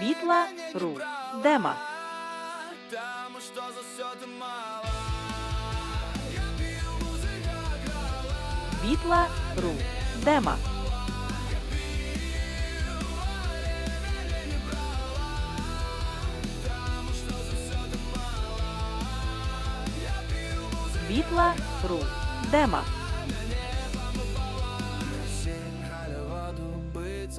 Бітла.ру. Дема. Бітла.ру. Дема. Бітла.ру. Дема.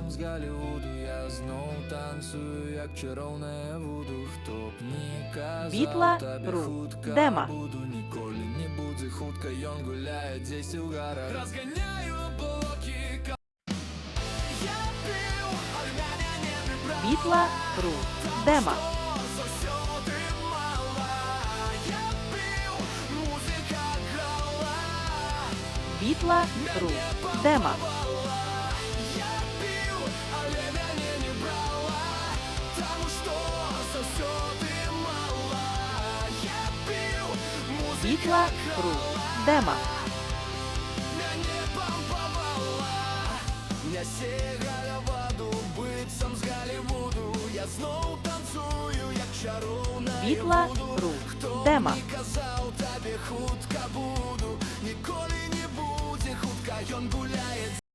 З Голлівуду я знов танцюю, як чаровне вуду. Хто б ні казав, Бітла.ру. тобі хутка Дема. буду. Ніколи не буде хутка, ён гуляє десь у горах. Розганяю облаки. Я пив, але мене не прибрав. Бітла.ру. Дема. За все ти мала. Я пив, музика грала. Бітла.ру. Дема. Бітла.ру. Дема. Меня сігала воду, битцем з Голлівуду. Я знов танцюю, як чаровна Бітла.ру. Дема. Хто казав, тобі хутка буду. Ніколи не буде хутка, ён гуляє